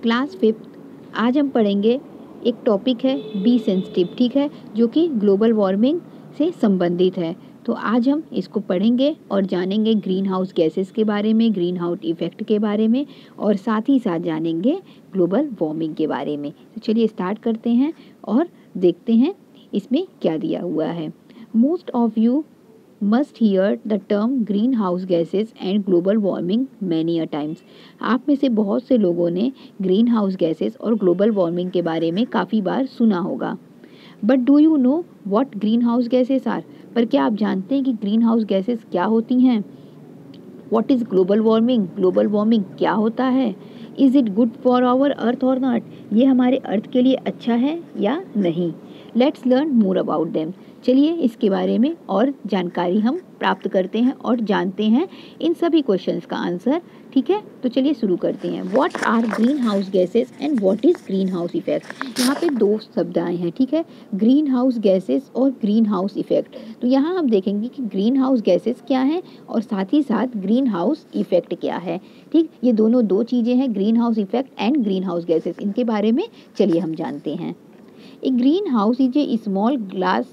Class 5 आज हम पढ़ेंगे एक टॉपिक है बी सेंसिटिव, ठीक है, जो कि ग्लोबल वार्मिंग से संबंधित है। तो आज हम इसको पढ़ेंगे और जानेंगे ग्रीन हाउस गैसेस के बारे में, ग्रीन हाउस इफेक्ट के बारे में और साथ ही साथ जानेंगे ग्लोबल वार्मिंग के बारे में। तो चलिए स्टार्ट करते हैं और देखते हैं इसमें क्या दिया हुआ है। Most of you must hear the term green house gases and global warming many a times. आप में से बहुत से लोगों ने ग्रीन हाउस गैसेस और ग्लोबल वार्मिंग के बारे में काफ़ी बार सुना होगा। But do you know what green house gases are? पर क्या आप जानते हैं कि ग्रीन हाउस गैसेस क्या होती हैं? What is global warming? Global warming क्या होता है? Is it good for our earth और नॉट? ये हमारे अर्थ के लिए अच्छा है या नहीं? Let's learn more about them. चलिए इसके बारे में और जानकारी हम प्राप्त करते हैं और जानते हैं इन सभी क्वेश्चंस का आंसर, ठीक है। तो चलिए शुरू करते हैं। What are green house gases and what is greenhouse effect? यहाँ पे दो शब्द आए हैं, ठीक है, ग्रीन हाउस गैसेस और ग्रीन हाउस इफेक्ट। तो यहाँ हम देखेंगे कि ग्रीन हाउस गैसेस क्या हैं और साथ ही साथ ग्रीन हाउस इफेक्ट क्या है, ठीक। ये दोनों दो चीज़ें हैं, green house effect and green house gases. इनके बारे में चलिए हम जानते हैं। A greenhouse is a small glass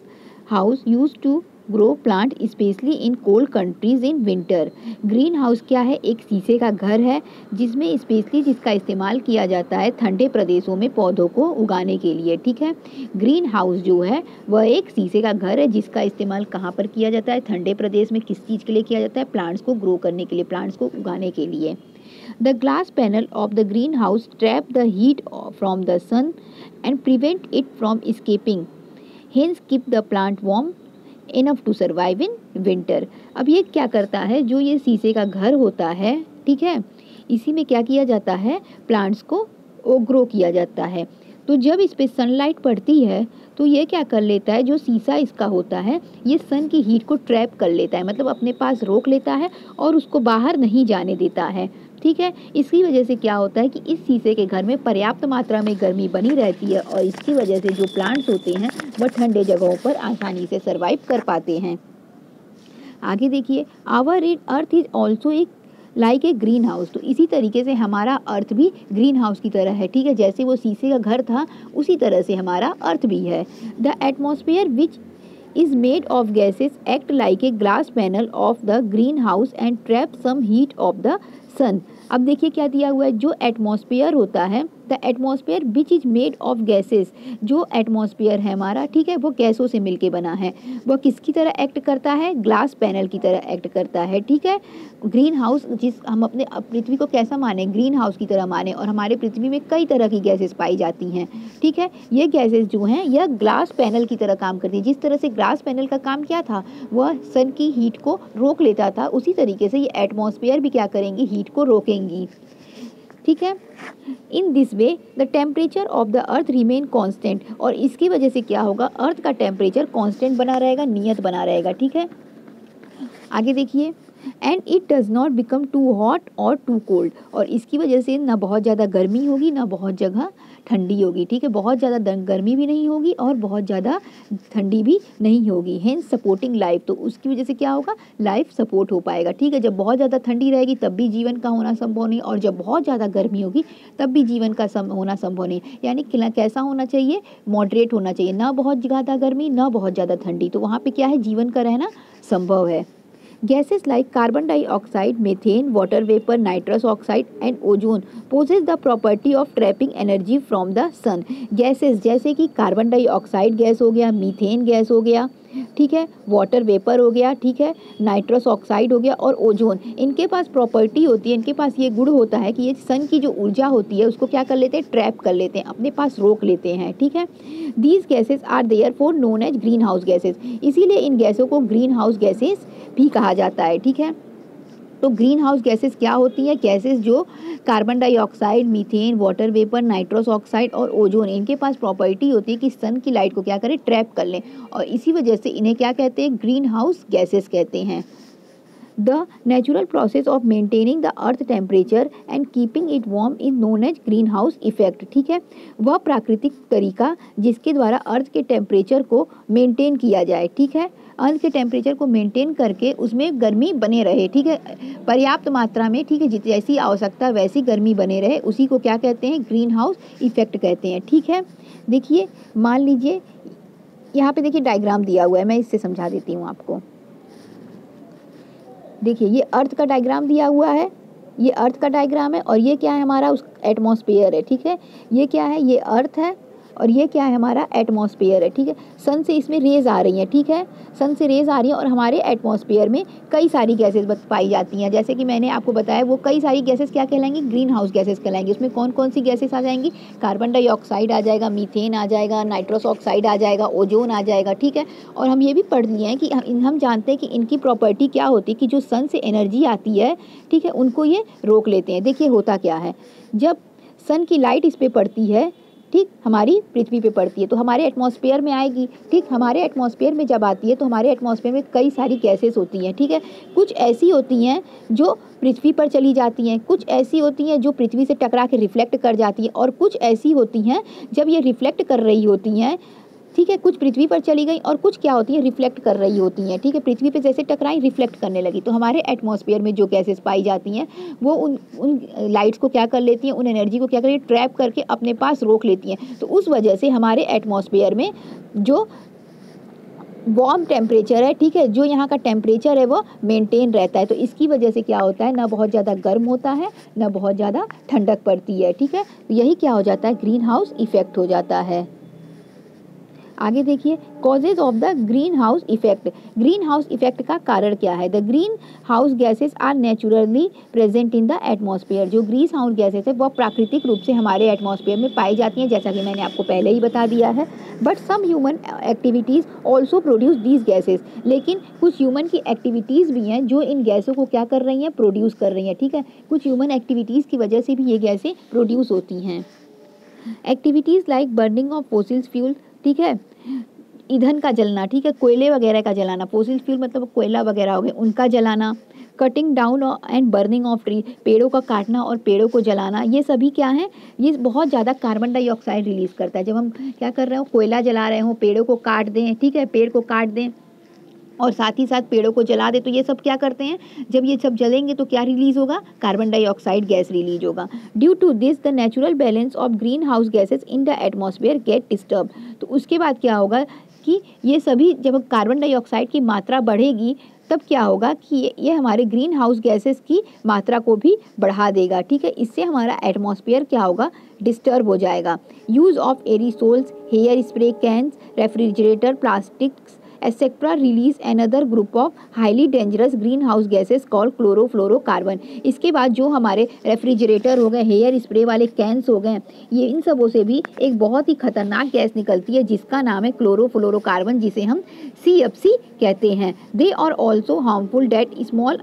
house used to grow plant especially in cold countries in winter। Green house क्या है? एक शीशे का घर है जिसमें स्पेशली जिसका इस्तेमाल किया जाता है ठंडे प्रदेशों में पौधों को उगाने के लिए, ठीक है। ग्रीन हाउस जो है वह एक शीशे का घर है जिसका इस्तेमाल कहाँ पर किया जाता है? ठंडे प्रदेश में। किस चीज़ के लिए किया जाता है? प्लांट्स को ग्रो करने के लिए, प्लांट्स को उगाने के लिए। The glass panel of the greenhouse trap the heat from the sun and prevent it from escaping. Hence keep the plant warm enough to survive in winter। अब ये क्या करता है? जो ये शीशे का घर होता है, ठीक है, इसी में क्या किया जाता है? प्लांट्स को ग्रो किया जाता है। तो जब इस पे सनलाइट पड़ती है तो ये क्या कर लेता है? जो शीशा इसका होता है ये सन की हीट को ट्रैप कर लेता है, मतलब अपने पास रोक लेता है और उसको बाहर नहीं जाने देता है, ठीक है। इसकी वजह से क्या होता है कि इस शीशे के घर में पर्याप्त मात्रा में गर्मी बनी रहती है और इसकी वजह से जो प्लांट्स होते हैं वह ठंडे जगहों पर आसानी से सर्वाइव कर पाते हैं। आगे देखिए, आवर अर्थ इज ऑल्सो एक लाइक ए ग्रीन हाउस। तो इसी तरीके से हमारा अर्थ भी ग्रीन हाउस की तरह है, ठीक है। जैसे वो शीशे का घर था उसी तरह से हमारा अर्थ भी है। The atmosphere which is made of gases act like a glass panel of the greenhouse and trap some heat of the sun। अब देखिए क्या दिया हुआ है, जो एटमॉस्फेयर होता है, the atmosphere which is made of gases, जो एटमॉस्फेयर है हमारा, ठीक है, वो गैसों से मिलके बना है। वह किसकी तरह एक्ट करता है? ग्लास पैनल की तरह एक्ट करता है, ठीक है। ग्रीन हाउस, जिस हम अपने पृथ्वी को कैसा माने? ग्रीन हाउस की तरह माने। और हमारे पृथ्वी में कई तरह की गैसेस पाई जाती हैं, ठीक है। ये गैसेस जो हैं यह ग्लास पैनल की तरह काम करती है। जिस तरह से ग्लास पैनल का काम क्या था? वह सन की हीट को रोक लेता था, उसी तरीके से ये एटमॉस्फेयर भी क्या करेंगी? हीट को रोकेंगी, ठीक है। In this way the temperature of the earth remain constant. और इसकी वजह से क्या होगा? अर्थ का टेम्परेचर कांस्टेंट बना रहेगा, नियत बना रहेगा, ठीक है। आगे देखिए, and it does not become too hot और टू कोल्ड। और इसकी वजह से ना बहुत ज़्यादा गर्मी होगी ना बहुत जगह ठंडी होगी, ठीक है। बहुत ज़्यादा गर्मी भी नहीं होगी और बहुत ज़्यादा ठंडी भी नहीं होगी। Hence supporting life. तो उसकी वजह से क्या होगा? लाइफ सपोर्ट हो पाएगा, ठीक है। जब बहुत ज़्यादा ठंडी रहेगी तब भी जीवन का होना संभव नहीं, और जब बहुत ज़्यादा गर्मी होगी तब भी जीवन का होना संभव नहीं। यानी कैसा होना चाहिए? मॉडरेट होना चाहिए, ना बहुत ज़्यादा गर्मी ना बहुत ज़्यादा ठंडी। तो वहाँ पे क्या है? जीवन का रहना संभव है। Gases like carbon dioxide, methane, water vapor, nitrous oxide and ozone possess the property of trapping energy from the sun। Gases जैसे कि कार्बन डाइऑक्साइड गैस हो गया, मीथेन गैस हो गया, ठीक है, वाटर वेपर हो गया, ठीक है, नाइट्रस ऑक्साइड हो गया और ओजोन, इनके पास प्रॉपर्टी होती है, इनके पास ये गुण होता है कि ये सन की जो ऊर्जा होती है उसको क्या कर लेते हैं? ट्रैप कर लेते हैं, अपने पास रोक लेते हैं, ठीक है। These gases are therefore known as greenhouse gases. इसीलिए इन गैसों को ग्रीन हाउस गैसेज भी कहा जाता है, ठीक है। तो ग्रीन हाउस गैसेस क्या होती हैं? गैसेस जो carbon dioxide, methane, water vapour, nitrous oxide और ओजोन, इनके पास प्रॉपर्टी होती है कि सन की लाइट को क्या करें? ट्रैप कर लें, और इसी वजह से इन्हें क्या कहते हैं? ग्रीन हाउस गैसेस कहते हैं। The natural process of maintaining the earth temperature and keeping it warm is known as green house effect. ठीक है, वह प्राकृतिक तरीका जिसके द्वारा अर्थ के टेम्परेचर को मेंटेन किया जाए। ठीक है, अर्थ के टेम्परेचर को मेंटेन करके उसमें गर्मी बने रहे। ठीक है, पर्याप्त मात्रा में, ठीक है, जैसी आवश्यकता वैसी गर्मी बने रहे, उसी को क्या कहते हैं, ग्रीन हाउस इफेक्ट कहते हैं। ठीक है, देखिए मान लीजिए यहाँ पे देखिए डायग्राम दिया हुआ है, मैं इससे समझा देती हूँ आपको। देखिए ये अर्थ का डायग्राम दिया हुआ है, ये अर्थ का डायग्राम है, और ये क्या है, हमारा उस एटमॉस्फेयर है। ठीक है, ये क्या है, ये अर्थ है, और ये क्या है, हमारा एटमॉस्फेयर है। ठीक है, सन से इसमें रेज आ रही हैं। ठीक है, सन से रेज आ रही हैं, और हमारे एटमॉस्फेयर में कई सारी गैसेस पाई जाती हैं। जैसे कि मैंने आपको बताया, वो कई सारी गैसेस क्या कहलाएंगी, ग्रीन हाउस गैसेस कहलाएंगी। उसमें कौन कौन सी गैसेस आ जाएंगी, कार्बन डाइऑक्साइड आ जाएगा, मीथेन आ जाएगा, नाइट्रस ऑक्साइड आ जाएगा, ओजोन आ जाएगा। ठीक है, और हम ये भी पढ़ लिए हैं कि हम जानते हैं कि इनकी प्रॉपर्टी क्या होती है कि जो सन से एनर्जी आती है, ठीक है, उनको ये रोक लेते हैं। देखिए होता क्या है, जब सन की लाइट इस पर पड़ती है, ठीक, हमारी पृथ्वी पे पड़ती है, तो हमारे एटमॉस्फेयर में आएगी। ठीक, हमारे एटमॉस्फेयर में जब आती है तो हमारे एटमॉस्फेयर में कई सारी गैसेस होती हैं। ठीक है, कुछ ऐसी होती हैं जो पृथ्वी पर चली जाती हैं, कुछ ऐसी होती हैं जो पृथ्वी से टकरा के रिफ्लेक्ट कर जाती हैं, और कुछ ऐसी होती हैं जब ये रिफ्लेक्ट कर रही होती हैं, ठीक है, कुछ पृथ्वी पर चली गई, और कुछ क्या होती है, रिफ्लेक्ट कर रही होती हैं। ठीक है, पृथ्वी पे जैसे टकराई, रिफ्लेक्ट करने लगी, तो हमारे एटमॉस्फेयर में जो गैसेस पाई जाती हैं वो उन लाइट्स को क्या कर लेती हैं, उन एनर्जी को क्या कर, ट्रैप करके अपने पास रोक लेती हैं। तो उस वजह से हमारे एटमॉस्फेयर में जो वार्म टेम्परेचर है, ठीक है, जो यहाँ का टेम्परेचर है वो मेंटेन रहता है। तो इसकी वजह से क्या होता है, ना बहुत ज़्यादा गर्म होता है, ना बहुत ज़्यादा ठंडक पड़ती है। ठीक है, तो यही क्या हो जाता है, ग्रीन हाउस इफेक्ट हो जाता है। आगे देखिए, causes of the greenhouse effect. Greenhouse effect का कारण क्या है, the green house gases are naturally present in the atmosphere. जो ग्रीन हाउस गैसेस है वह प्राकृतिक रूप से हमारे एटमॉस्फेयर में पाई जाती हैं, जैसा कि मैंने आपको पहले ही बता दिया है। But some human activities also produce these gases. लेकिन कुछ ह्यूमन की एक्टिविटीज़ भी हैं जो इन गैसों को क्या कर रही हैं, प्रोड्यूस कर रही हैं। ठीक है, कुछ ह्यूमन एक्टिविटीज़ की वजह से भी ये गैसें प्रोड्यूस होती हैं। Activities like burning of fossil fuel, ठीक है, ईंधन का जलना, ठीक है, कोयले वगैरह का जलाना, फोसिल फ्यूल मतलब कोयला वगैरह हो गए, उनका जलाना, cutting down and burning of tree, पेड़ों का काटना और पेड़ों को जलाना, ये सभी क्या है, ये बहुत ज़्यादा कार्बन डाइऑक्साइड रिलीज़ करता है। जब हम क्या कर रहे हो, कोयला जला रहे हो, पेड़ों को काट दें, ठीक है, पेड़ को काट दें और साथ ही साथ पेड़ों को जला दे, तो ये सब क्या करते हैं, जब ये सब जलेंगे तो क्या रिलीज होगा, कार्बन डाइऑक्साइड गैस रिलीज होगा। Due to this the natural balance of green house gases in the atmosphere get disturb. तो उसके बाद क्या होगा कि ये सभी, जब कार्बन डाइऑक्साइड की मात्रा बढ़ेगी तब क्या होगा कि ये हमारे ग्रीन हाउस गैसेस की मात्रा को भी बढ़ा देगा। ठीक है, इससे हमारा एटमॉस्फेयर क्या होगा, डिस्टर्ब हो जाएगा। Use of aerosols, hair spray cans, refrigerator, plastics etcetera release another group of highly dangerous green house gases called chlorofluorocarbon. इसके बाद जो हमारे रेफ्रिजरेटर हो गए, हेयर स्प्रे वाले कैंस हो गए, ये इन सबों से भी एक बहुत ही खतरनाक गैस निकलती है जिसका नाम है क्लोरोफ्लोरोकार्बन, जिसे हम CFC कहते हैं। They are also harmful that small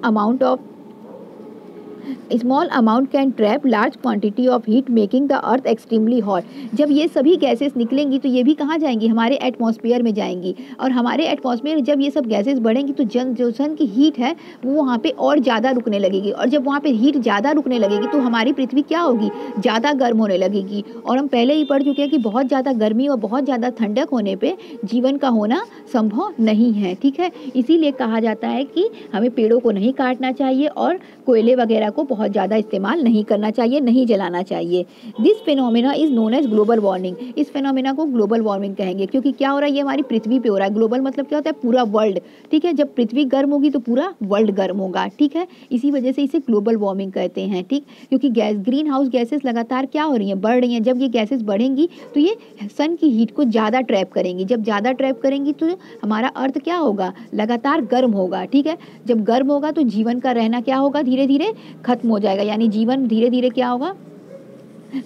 amount can trap large quantity of heat making the earth extremely hot. जब ये सभी गैसेस निकलेंगी तो ये भी कहाँ जाएंगी, हमारे एटमॉस्फेयर में जाएंगी, और हमारे एटमॉस्फेयर में जब ये सब गैसेस बढ़ेंगी तो जो सन की हीट है वो वहाँ पे और ज़्यादा रुकने लगेगी, और जब वहाँ पे हीट ज़्यादा रुकने लगेगी तो हमारी पृथ्वी क्या होगी, ज़्यादा गर्म होने लगेगी। और हम पहले ही पढ़ चुके हैं कि बहुत ज़्यादा गर्मी और बहुत ज़्यादा ठंडक होने पर जीवन का होना संभव नहीं है। ठीक है, इसीलिए कहा जाता है कि हमें पेड़ों को नहीं काटना चाहिए और कोयले वगैरह को बहुत ज़्यादा इस्तेमाल नहीं करना चाहिए, नहीं जलाना चाहिए। This phenomena is known as global warming. इस फिनोमेना को ग्लोबल वार्मिंग कहेंगे, क्योंकि क्या हो रहा है, ये हमारी पृथ्वी पे हो रहा है। ग्लोबल मतलब क्या होता है, पूरा वर्ल्ड। ठीक है, जब पृथ्वी गर्म होगी तो पूरा वर्ल्ड गर्म होगा। ठीक है, इसी वजह से इसे ग्लोबल वार्मिंग कहते हैं। ठीक, क्योंकि ग्रीन हाउस गैसेस लगातार क्या हो रही हैं, बढ़ रही हैं। जब ये गैसेस बढ़ेंगी तो ये सन की हीट को ज़्यादा ट्रैप करेंगी। जब ज़्यादा ट्रैप करेंगी तो हमारा अर्थ क्या होगा, लगातार गर्म होगा। ठीक है, जब गर्म होगा तो जीवन का रहना क्या होगा, धीरे धीरे खत्म हो जाएगा, यानी जीवन धीरे धीरे क्या होगा,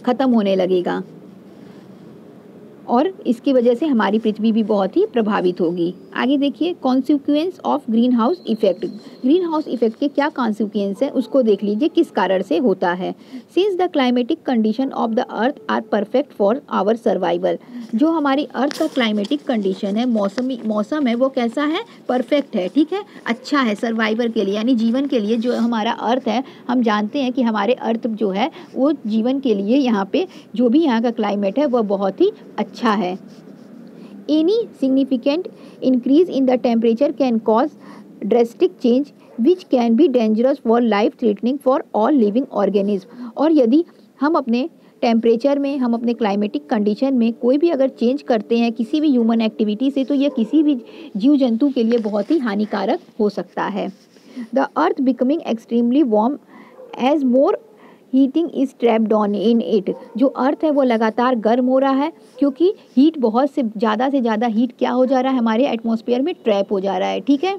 खत्म होने लगेगा। और इसकी वजह से हमारी पृथ्वी भी बहुत ही प्रभावित होगी। आगे देखिए, consequence of greenhouse effect. Greenhouse effect के क्या कॉन्सिक्वेंस है उसको देख लीजिए, किस कारण से होता है। Since the climatic condition of the earth are perfect for our survival. जो हमारी अर्थ का क्लाइमेटिक कंडीशन है, मौसम है, वो कैसा है, परफेक्ट है, ठीक है, अच्छा है सर्वाइवल के लिए, यानी जीवन के लिए। जो हमारा अर्थ है, हम जानते हैं कि हमारे अर्थ जो है वो जीवन के लिए, यहाँ पे जो भी यहाँ का क्लाइमेट है वह बहुत ही अच्छा है। Any significant increase in the temperature can cause drastic change which can be dangerous for life threatening for all living organism. और यदि हम अपने टेम्परेचर में, हम अपने क्लाइमेटिक कंडीशन में कोई भी अगर चेंज करते हैं किसी भी ह्यूमन एक्टिविटी से, तो यह किसी भी जीव जंतु के लिए बहुत ही हानिकारक हो सकता है। The earth becoming extremely warm as more heating is trapped on in it. जो अर्थ है वो लगातार गर्म हो रहा है क्योंकि हीट बहुत से ज़्यादा हीट क्या हो जा रहा है, हमारे एटमॉस्फेयर में ट्रैप हो जा रहा है, ठीक है।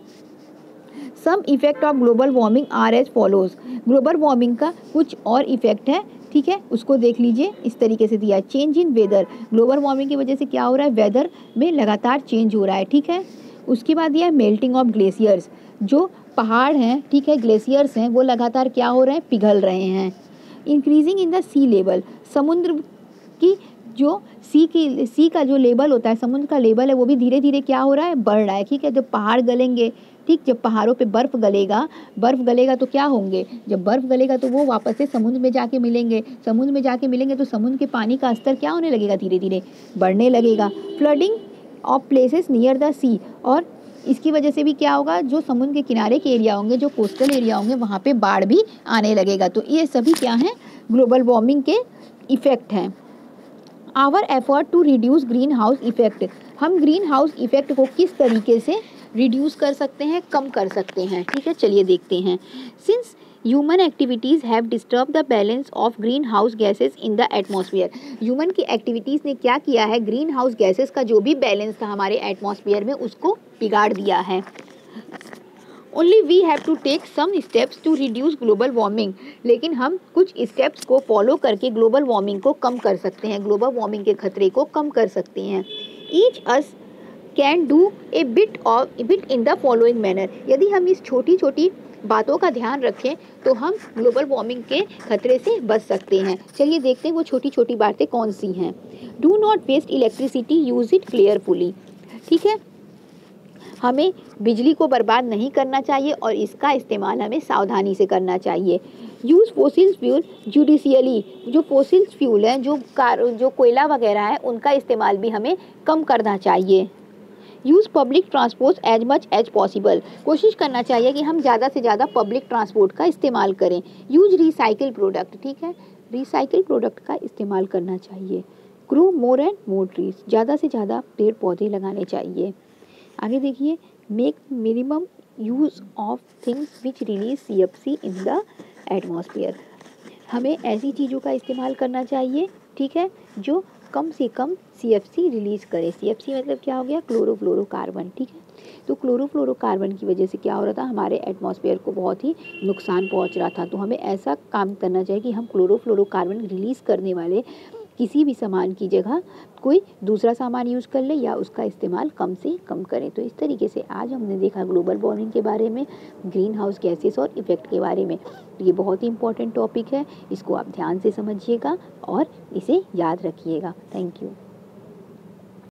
Some effect of global warming are as follows. Global warming का कुछ और इफेक्ट है, ठीक है, उसको देख लीजिए, इस तरीके से दिया है। Change in weather. Global warming की वजह से क्या हो रहा है, वेदर में लगातार चेंज हो रहा है, ठीक है। उसके बाद यह मेल्टिंग ऑफ ग्लेशियर्स। जो पहाड़ हैं, ठीक है, ग्लेशियर्स हैं, वो लगातार क्या हो रहे हैं, पिघल रहे हैं। Increasing in the sea level. समुद्र की जो सी का जो लेवल होता है, समुद्र का लेवल है, वो भी धीरे धीरे क्या हो रहा है, बढ़ रहा है, ठीक है। जब पहाड़ गलेंगे, ठीक, जब पहाड़ों पे बर्फ़ गलेगा तो क्या होंगे, जब बर्फ़ गलेगा तो वो वापस से समुद्र में जाके मिलेंगे। समुद्र में जाके मिलेंगे तो समुद्र के पानी का स्तर क्या होने लगेगा, धीरे धीरे बढ़ने लगेगा। Flooding of places near the sea. और इसकी वजह से भी क्या होगा, जो समुद्र के किनारे के एरिया होंगे, जो कोस्टल एरिया होंगे, वहाँ पे बाढ़ भी आने लगेगा। तो ये सभी क्या हैं, ग्लोबल वार्मिंग के इफ़ेक्ट हैं। Our effort to reduce greenhouse effect. हम ग्रीन हाउस इफ़ेक्ट को किस तरीके से रिड्यूस कर सकते हैं, कम कर सकते हैं, ठीक है, चलिए देखते हैं। Since human activities have disturb the balance of greenhouse gases in the atmosphere. Human की एक्टिविटीज़ ने क्या किया है, ग्रीन हाउस गैसेज का जो भी बैलेंस था हमारे एटमॉस्फेयर में, उसको बिगाड़ दिया है। Only we have to take some steps to reduce global warming. लेकिन हम कुछ स्टेप्स को फॉलो करके ग्लोबल वार्मिंग को कम कर सकते हैं, ग्लोबल वार्मिंग के खतरे को कम कर सकते हैं। Each us can do a bit in the following manner. यदि हम इस छोटी छोटी बातों का ध्यान रखें तो हम ग्लोबल वार्मिंग के खतरे से बच सकते हैं। चलिए देखते हैं वो छोटी छोटी बातें कौन सी हैं। Do not waste electricity, use it carefully, ठीक है। हमें बिजली को बर्बाद नहीं करना चाहिए और इसका इस्तेमाल हमें सावधानी से करना चाहिए। Use fossil fuel judicially. जो फोसिल फ्यूल हैं, जो कोयला वगैरह है, उनका इस्तेमाल भी हमें कम करना चाहिए। Use public transport as much as possible. कोशिश करना चाहिए कि हम ज़्यादा से ज़्यादा पब्लिक ट्रांसपोर्ट का इस्तेमाल करें। यूज़ रिसाइकिल प्रोडक्ट, ठीक है, रिसाइकिल प्रोडक्ट का इस्तेमाल करना चाहिए। Grow more and more trees. ज़्यादा से ज़्यादा पेड़ पौधे लगाने चाहिए। आगे देखिए, make minimum use of things which release CFC in the atmosphere. हमें ऐसी चीज़ों का इस्तेमाल करना चाहिए, ठीक है, जो कम से कम CFC रिलीज़ करे। CFC मतलब क्या हो गया, क्लोरोफ्लोरोकार्बन, ठीक है। तो क्लोरोफ्लोरोकार्बन की वजह से क्या हो रहा था, हमारे एटमॉस्फेयर को बहुत ही नुकसान पहुंच रहा था। तो हमें ऐसा काम करना चाहिए कि हम क्लोरोफ्लोरोकार्बन रिलीज़ करने वाले किसी भी सामान की जगह कोई दूसरा सामान यूज़ कर ले या उसका इस्तेमाल कम से कम करें। तो इस तरीके से आज हमने देखा ग्लोबल वार्मिंग के बारे में, ग्रीन हाउस गैसेस और इफ़ेक्ट के बारे में। ये बहुत ही इंपॉर्टेंट टॉपिक है, इसको आप ध्यान से समझिएगा और इसे याद रखिएगा। Thank you.